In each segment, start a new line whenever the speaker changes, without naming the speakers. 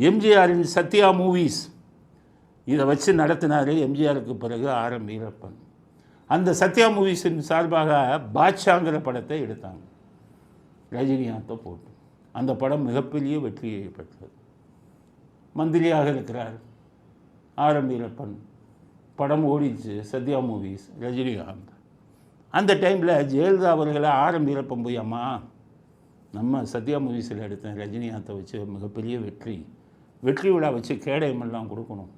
எம்ஜிஆரின் சத்யா மூவிஸ் இதை வச்சு நடத்தினார் எம்ஜிஆருக்கு பிறகு ஆர்.எம். வீரப்பன். அந்த சத்யா மூவிஸின் சார்பாக பாட்ஷாங்கிற படத்தை எடுத்தாங்க ரஜினிகாந்தை போட்டு. அந்த படம் மிகப்பெரிய வெற்றியை பெற்றது. மந்திரியாக இருக்கிறார் ஆர்.எம். வீரப்பன். படம் ஓடிச்சு சத்யா மூவிஸ், ரஜினிகாந்த். அந்த டைமில் ஜெயலலிதா அவர்களை ஆர்.எம். வீரப்பன் போய், அம்மா நம்ம சத்யா மூவிஸில் எடுத்தேன் ரஜினிகாந்தை வச்சு மிகப்பெரிய வெற்றி விழா வச்சு கேடயமெல்லாம் கொடுக்கணும்,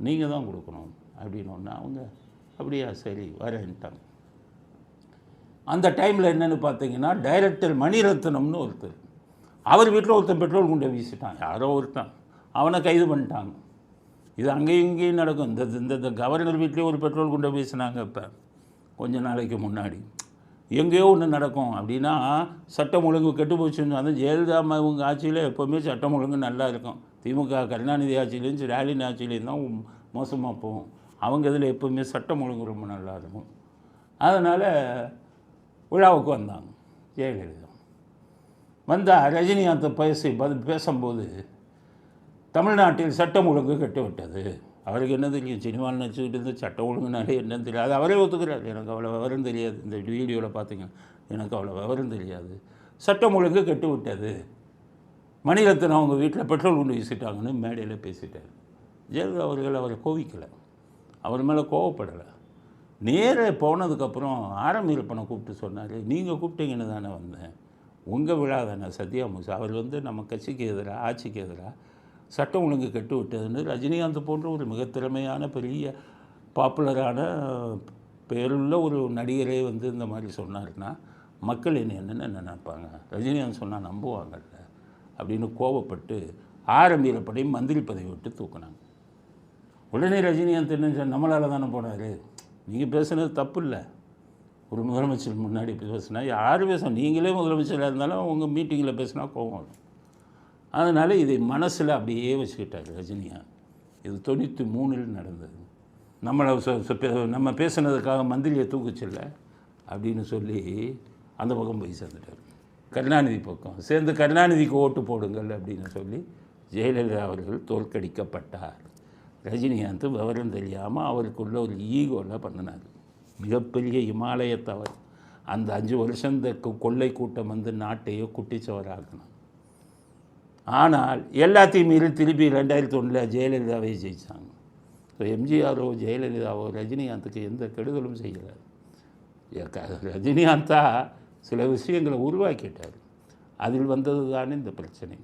நீங்கள் தான் கொடுக்கணும் அப்படின்னு அவங்க அப்படியா சரி வரேன்ட்டாங்க. அந்த டைமில் என்னென்னு பார்த்தீங்கன்னா, டைரக்டர் மணிரத்னம்னு ஒருத்தர், அவர் வீட்டில் ஒருத்தன் பெட்ரோல் குண்டை வீசிட்டான், யாரோ ஒருத்தன், அவனை கைது பண்ணிட்டாங்க. இது அங்கேயும் இங்கேயும் நடக்கும். இந்த கவர்னர் வீட்லேயே ஒரு பெட்ரோல் குண்டை வீசினாங்க இப்போ கொஞ்ச நாளைக்கு முன்னாடி. எங்கேயோ ஒன்று நடக்கும் அப்படின்னா சட்டம் ஒழுங்கு கெட்டு போச்சுன்னு. அந்த ஜெயலலிதா இவங்க ஆட்சியில் எப்போவுமே சட்டம் ஒழுங்கு நல்லா இருக்கும். திமுக கருணாநிதி ஆட்சியிலையும் ஸ்டாலின் ஆட்சியிலையும் தான் மோசமாக போகும். அவங்க இதில் எப்போவுமே சட்டம் ஒழுங்கு ரொம்ப நல்லா இருக்கும். அதனால் விழாவுக்கு வந்தாங்க ஜெயலலிதா. வந்தால் ரஜினிகாந்தை பேசும்போது தமிழ்நாட்டில் சட்டம் ஒழுங்கு கெட்டுவிட்டது. அவருக்கு என்ன தெரியும், சினிமாவில் நினச்சிக்கிட்டு இருந்து சட்டம் ஒழுங்குனாலே என்னன்னு தெரியாது. அவரே ஒத்துக்கிறார், எனக்கு அவ்வளோ விவரம் தெரியாது. இந்த வீடியோவில் பார்த்தீங்கன்னா எனக்கு அவ்வளோ விவரம் தெரியாது, சட்டம் ஒழுங்கு கெட்டு விட்டது, மணிரத்னம் அவங்க வீட்டில் பெட்ரோல் குண்டு வீசிட்டாங்கன்னு மேடையில் பேசிட்டார். ஜெயலலிதா அவர்கள் அவரை கோவிக்கலை, அவர் மேலே கோவப்படலை. நேராக போனதுக்கப்புறம் ஆர்.எம். வீரப்பனை கூப்பிட்டு சொன்னார், நீங்கள் கூப்பிட்டீங்கன்னு தானே வந்தேன், உங்கள் விழா தானே சத்யா மூவிஸ். அவர் நம்ம கட்சிக்கு எதிராக, ஆட்சிக்கு எதிராக சட்டம் ஒழுங்கு கெட்டு விட்டதுன்னு ரஜினிகாந்த் போன்ற ஒரு மிக திறமையான பெரிய பாப்புலரான பேருள்ள ஒரு நடிகரே இந்த மாதிரி சொன்னார்னா மக்கள் என்னென்னு நினைப்பாங்க, ரஜினிகாந்த் சொன்னால் நம்புவாங்கல்ல அப்படின்னு கோவப்பட்டு ஆர்.எம். வீரப்பனை மந்திரி பதவி விட்டு தூக்குனாங்க. உடனே ரஜினிகாந்த் என்ன, நம்மளால் தானே போனார், நீங்கள் பேசுனது தப்பு இல்லை, ஒரு முதலமைச்சர் முன்னாடி பேசுனா யார் பேசணும், நீங்களே முதலமைச்சராக இருந்தாலும் உங்கள் மீட்டிங்கில் பேசினா கோவம் வரும். அதனால் இதை மனசில் அப்படியே வச்சுக்கிட்டார் ரஜினிகாந்த். இது 93 நடந்தது. நம்ம பேசுனதுக்காக மந்திரியை தூக்குச்சில்ல அப்படின்னு சொல்லி அந்த பக்கம் போய் சேர்ந்துட்டார். கருணாநிதி பக்கம் சேர்ந்து கருணாநிதிக்கு ஓட்டு போடுங்கள் அப்படின்னு சொல்லி ஜெயலலிதா அவர்கள் தோற்கடிக்கப்பட்டார். ரஜினிகாந்த் விவரம் தெரியாமல் அவருக்குள்ள ஒரு ஈகோவில் பண்ணினார். மிகப்பெரிய இமாலயத்தவர். அந்த 5 வருஷம் இந்த கொள்ளை கூட்டம் நாட்டையோ குட்டிச்சவராகணும். ஆனால் எல்லாத்தையும் மீறி திருப்பி 2001 ஜெயலலிதாவை ஜெயித்தாங்க. ஸோ எம்ஜிஆரோ ஜெயலலிதாவோ ரஜினிகாந்துக்கு எந்த கெடுதலும் செய்யலை. ரஜினிகாந்தா சில விஷயங்களை உருவாக்கிட்டார், அதில் வந்தது தானே இந்த பிரச்சனை.